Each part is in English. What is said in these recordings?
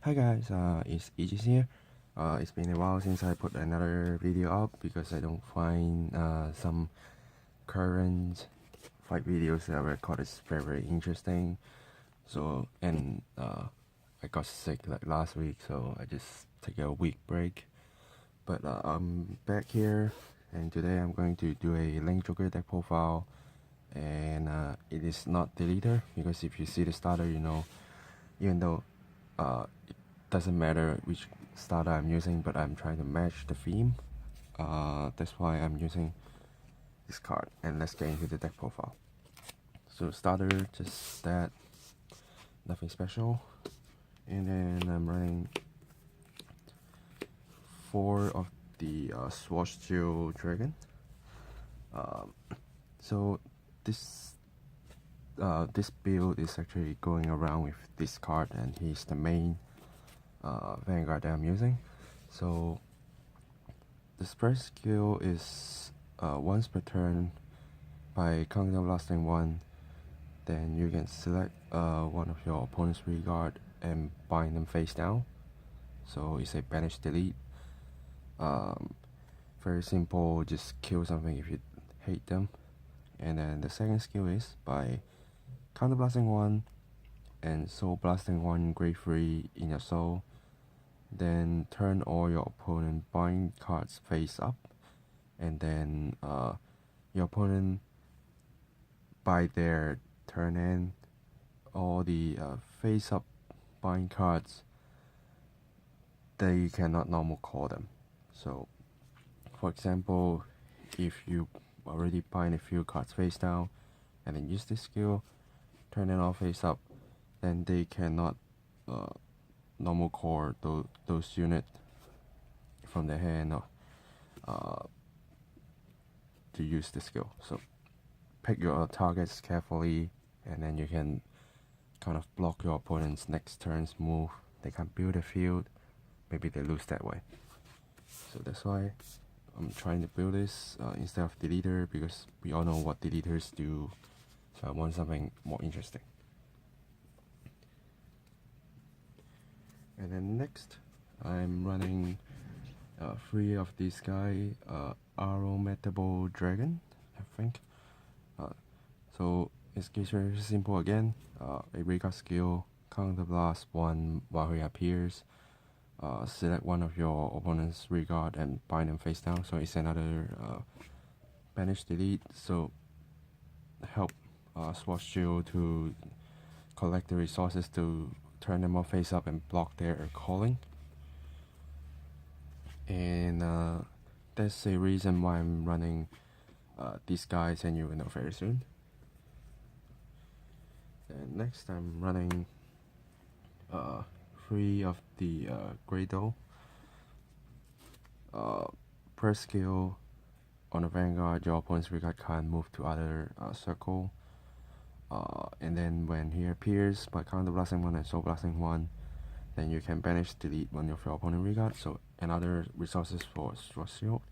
Hi guys, it's Aegis here. It's been a while since I put another video up because I don't find some current fight videos that I record is very interesting. So I got sick like last week, so I just take a week break. But I'm back here, and today I'm going to do a Link Joker deck profile, and it is not deleter because if you see the starter, you know, even though it doesn't matter which starter I'm using, but I'm trying to match the theme. That's why I'm using this card, and let's get into the deck profile. So starter, just that, nothing special. And then I'm running 4 of the Celestial Dragon. So this build is actually going around with this card, and he's the main Vanguard that I'm using. So the spread skill is once per turn by counterblasting 1, then you can select one of your opponent's rearguard and bind them face down. So it's a banish delete. Very simple, just kill something if you hate them. And then the second skill is by counterblasting 1 and soul blasting 1 grade 3 in your soul. Then turn all your opponent bind cards face up, and then your opponent by their turn end, all the face up bind cards, they cannot normal call them. So for example, if you already bind a few cards face down and then use this skill, turn it all face up, then they cannot normal core those units from the hand to use the skill. So pick your targets carefully, and then you can kind of block your opponent's next turn's move. They can build a field, maybe they lose that way. So that's why I'm trying to build this instead of deleter, because we all know what deleters do. So I want something more interesting. And then next, I'm running 3 of this guy, Aromatable Dragon, I think. So it's very simple again. A rearguard skill, counterblast 1 while he appears. Select one of your opponent's rearguard and bind them face down. So it's another banish delete. So help Celestial to collect the resources to turn them all face up and block their calling. And that's a reason why I'm running these guys, and you will know very soon. And next I'm running 3 of the Grado. Per skill, on a Vanguard, your opponent's rearguard can't move to other circle. And then when he appears by counterblasting 1 and soul blasting 1, then you can banish delete one of your opponent rearguard, so another resources for Celestial.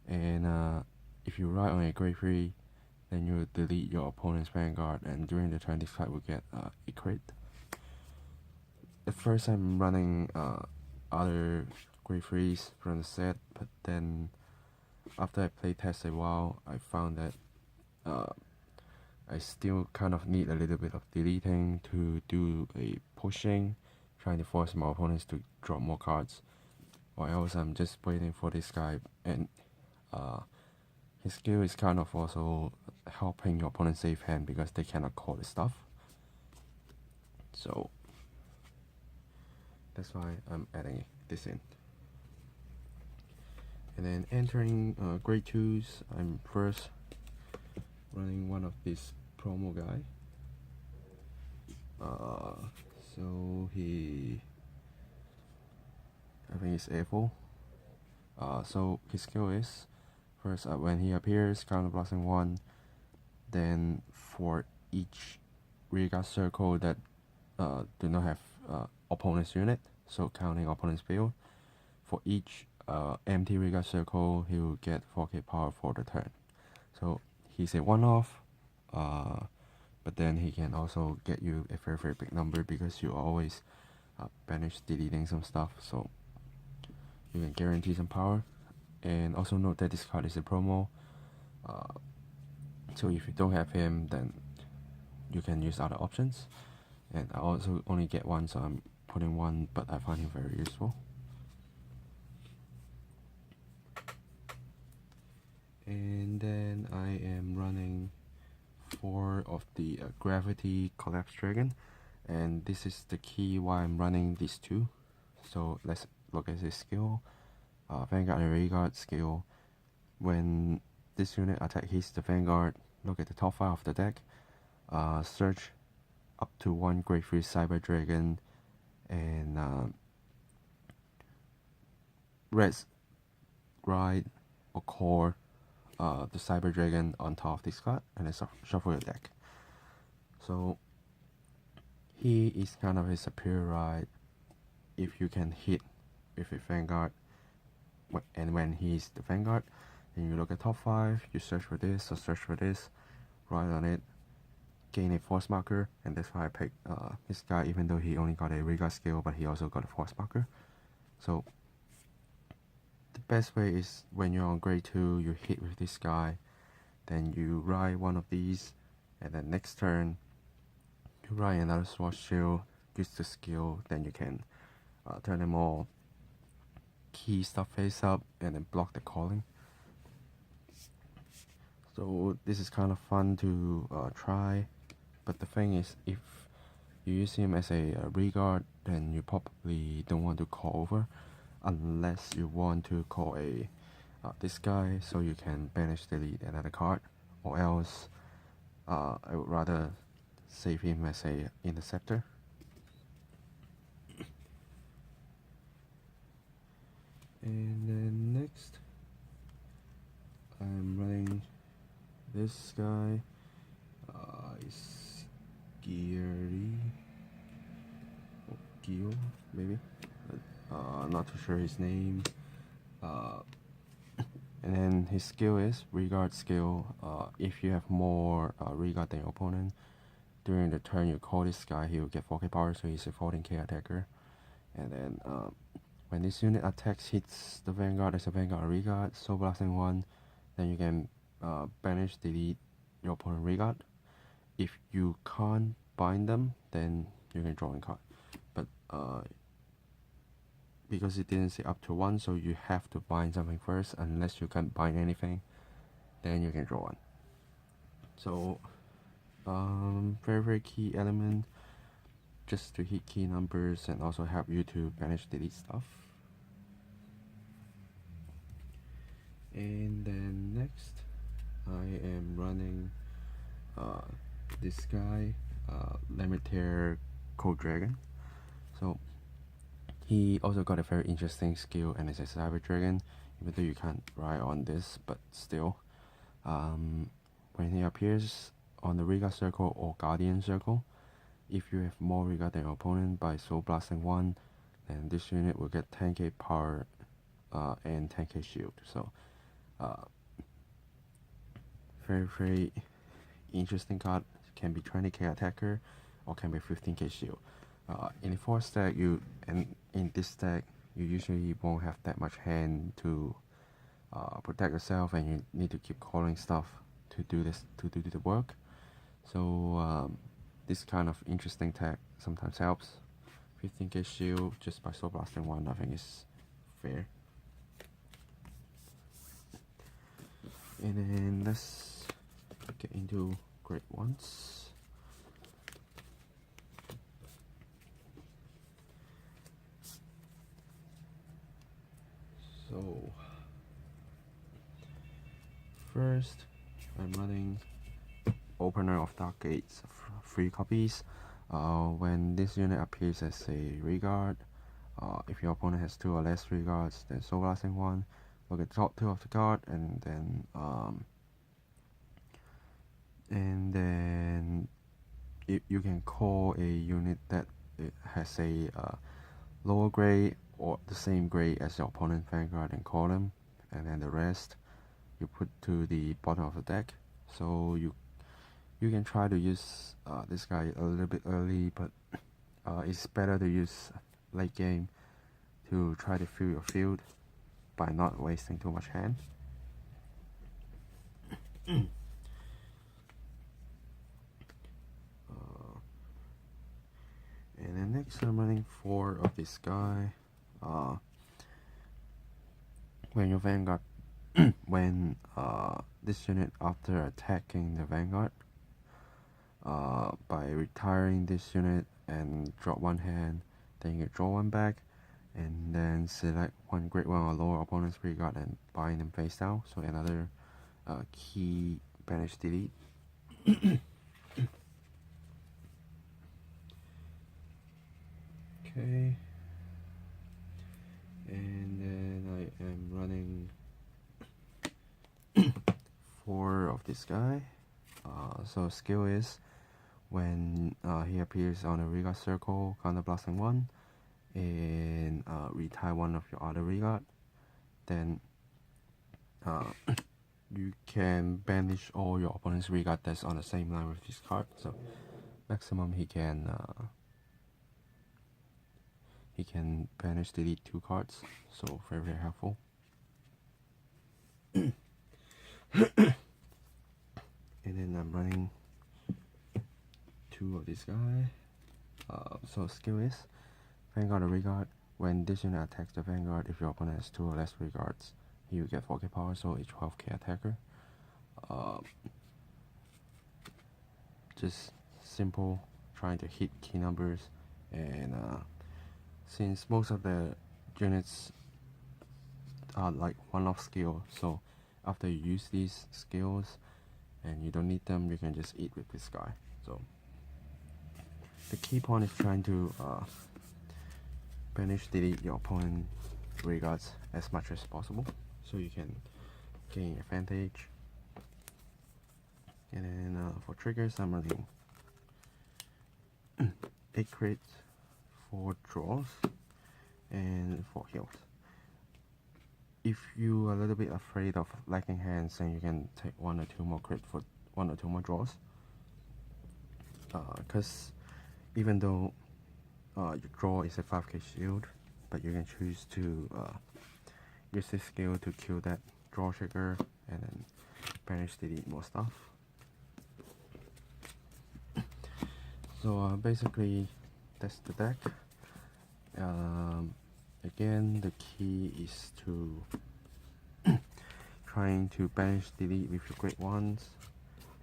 And if you ride on a grade 3, then you delete your opponent's Vanguard, and during the turn this card will get a crit. At first I'm running other grade 3s from the set, but then after I play test a while, I found that I still kind of need a little bit of deleting to do a pushing, trying to force my opponents to drop more cards, or else I'm just waiting for this guy, and his skill is kind of also helping your opponent save hand because they cannot call the stuff. So that's why I'm adding this in. And then entering grade 2s, I'm first running one of this promo guy. So I think it's April. So his skill is first when he appears, counterblasting 1. Then for each rearguard circle that do not have opponent's unit, so counting opponent's field, for each empty rearguard circle, he will get 4k power for the turn. So he's a one-off, but then he can also get you a very big number because you always banish deleting some stuff, so you can guarantee some power. And also note that this card is a promo, so if you don't have him, then you can use other options. And I also only get one, so I'm putting one, but I find him very useful. And then I am running 4 of the Gravity Collapse Dragon, and this is the key why I'm running these 2. So let's look at his skill. Vanguard and Rearguard skill. When this unit attack hits the Vanguard, look at the top 5 of the deck. Search up to 1 Grade 3 Cyber Dragon and Res, Ride, or Core the Cyber Dragon on top of this card, and then shuffle your deck. So he is kind of a superior ride if you can hit with a Vanguard, and when he's the Vanguard, then you look at top 5, you search for this or search for this, ride on it, gain a force marker, and that's why I picked this guy, even though he only got a Rearguard skill, but he also got a force marker. So the best way is when you're on grade 2, you hit with this guy, then you ride one of these, and then next turn you ride another sword shield, use the skill, then you can turn them all key stuff face up and then block the calling. So this is kind of fun to try, but the thing is, if you use him as a Rearguard, then you probably don't want to call over, unless you want to call a this guy so you can banish delete another card, or else I would rather save him as a interceptor. And then next I'm running this guy, is Gio maybe, not too sure his name. And then his skill is Rearguard skill. If you have more Rearguard than your opponent, during the turn you call this guy, he will get 4k power, so he's a 14k attacker. And then when this unit attacks hits the Vanguard as a Vanguard or Rearguard, Soul Blasting 1, then you can banish delete your opponent Rearguard. If you can't bind them, then you can draw one card. But because it didn't say up to 1, so you have to bind something first. Unless you can't bind anything, then you can draw one. So very key element, just to hit key numbers and also help you to banish delete stuff. And then next I am running this guy, Lemitaire Cold Dragon. So he also got a very interesting skill, and it's a Cyber Dragon, even though you can't ride on this, but still. When he appears on the Rearguard circle or Guardian circle, if you have more Rearguard than your opponent by Soul Blasting 1, then this unit will get 10k power and 10k shield. So very interesting card. Can be 20k attacker or can be 15k shield. In the 4 stack, and in this stack you usually won't have that much hand to protect yourself, and you need to keep calling stuff to do the work. So this kind of interesting tech sometimes helps. 15k shield just by Soul Blasting 1, I think is fair. And then let's get into grade 1s. So first I'm running Opener of Dark Gates, 3 copies. When this unit appears as a Rearguard, if your opponent has 2 or less Rearguards, then Soul Blasting 1, look at the top 2 of the card, and then you can call a unit that has a lower grade or the same grade as your opponent Vanguard and call them, and then the rest you put to the bottom of the deck. So you can try to use this guy a little bit early, but it's better to use late game to try to fill your field by not wasting too much hand. And then next I'm running 4 of this guy. When your Vanguard, when this unit after attacking the Vanguard, by retiring this unit and drop 1 hand, then you draw 1 back, and then select 1 grade 1 or lower opponent's Vanguard and bind them face down. So another key banish delete. Okay, and then I am running 4 of this guy. So skill is when he appears on a regard circle, counter blasting 1, and retire 1 of your other regard. Then you can banish all your opponent's regard that's on the same line with this card. So maximum he can banish delete 2 cards. So very, very helpful. And then I'm running 2 of this guy. So skill is Vanguard or regard. When this unit attacks the Vanguard, if your opponent has 2 or less regards, he will get 4k power, so a 12k attacker. Just simple, trying to hit key numbers, and since most of the units are like one-off skill, so after you use these skills and you don't need them, you can just eat with this guy. So the key point is trying to banish delete your opponent regards as much as possible, so you can gain advantage. And then for triggers, I'm running 8 crits, 4 draws, and 4 heals. If you are a little bit afraid of lacking hands, then you can take 1 or 2 more crit for 1 or 2 more draws. Because even though your draw is a 5k shield, but you can choose to use this skill to kill that draw trigger and then banish delete more stuff. So basically that's the deck. Again, the key is to trying to banish delete with your grade 1s,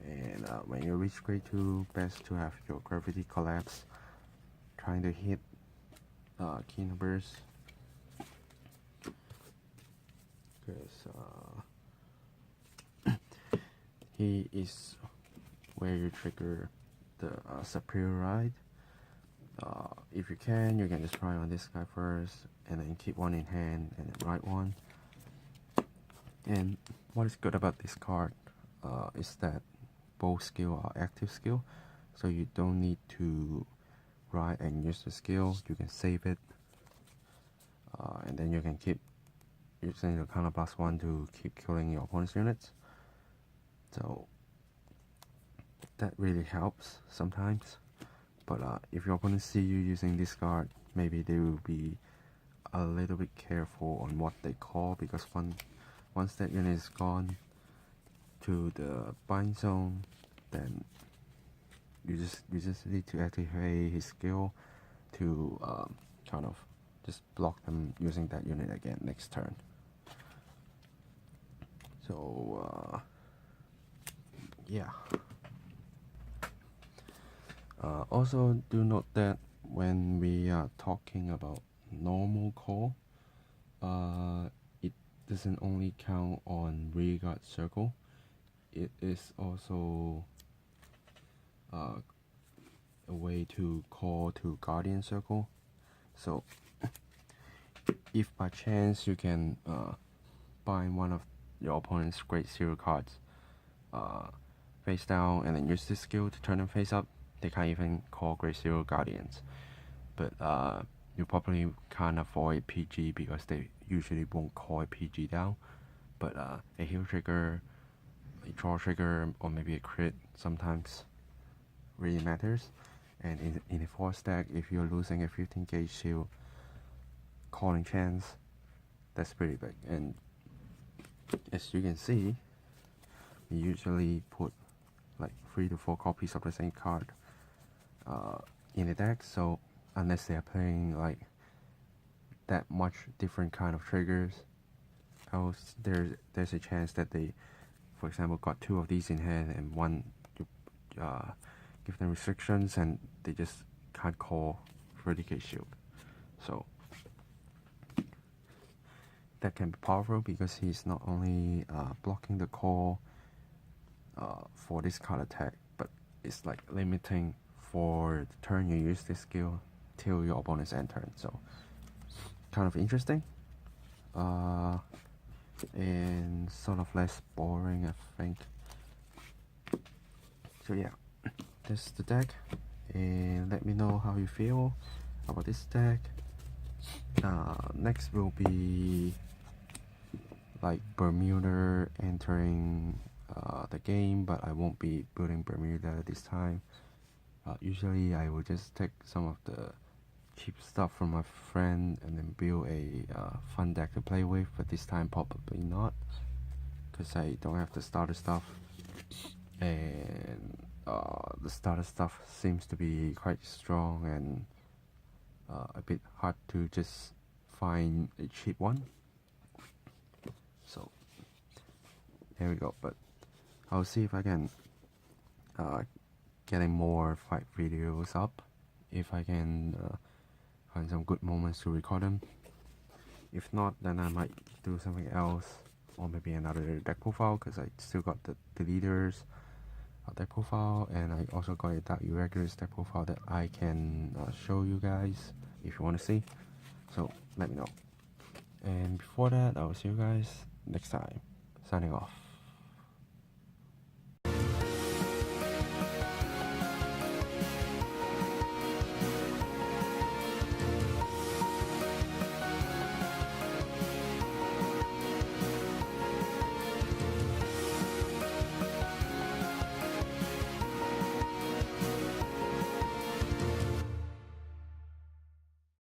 and when you reach grade 2, best to have your gravity collapse, trying to hit key numbers, because he is where you trigger the superior ride. If you can just try on this guy first, and then keep 1 in hand and then ride 1. And what is good about this card is that both skill are active skill, so you don't need to ride and use the skill. You can save it, and then you can keep using the counter plus 1 to keep killing your opponent's units. So that really helps sometimes. But if your opponent see you using this card, maybe they will be a little bit careful on what they call, because once that unit is gone to the bind zone, then you just need to activate his skill to kind of just block them using that unit again next turn. So yeah. Also do note that when we are talking about normal call, it doesn't only count on rearguard circle. It is also a way to call to guardian circle. So if by chance you can bind 1 of your opponent's grade 0 cards face down and then use this skill to turn them face up, they can't even call grade 0 guardians. But you probably can't avoid PG because they usually won't call a PG down. But a heal trigger, a draw trigger, or maybe a crit sometimes really matters. And in a 4 stack, if you're losing a 15 gauge shield, calling chance, that's pretty big. And as you can see, we usually put like 3 to 4 copies of the same card in the deck, so unless they are playing like that much different kind of triggers, else there's a chance that they, for example, got 2 of these in hand and one give them restrictions and they just can't call 30k shield. So that can be powerful because he's not only blocking the call for this card attack, but it's like limiting for the turn you use this skill till your opponent's end turn. So kind of interesting and sort of less boring, I think. So yeah, this is the deck, and let me know how you feel about this deck. Next will be like Bermuda entering the game, but I won't be building Bermuda this time. Usually I will just take some of the cheap stuff from my friend and then build a fun deck to play with, but this time probably not, because I don't have the starter stuff, and the starter stuff seems to be quite strong and a bit hard to just find a cheap one. So there we go, but I'll see if I can getting more fight videos up, if I can find some good moments to record them. If not, then I might do something else, or maybe another deck profile, because I still got the leaders deck profile, and I also got a dark irregulars deck profile that I can show you guys if you want to see. So let me know. And before that, I will see you guys next time. Signing off.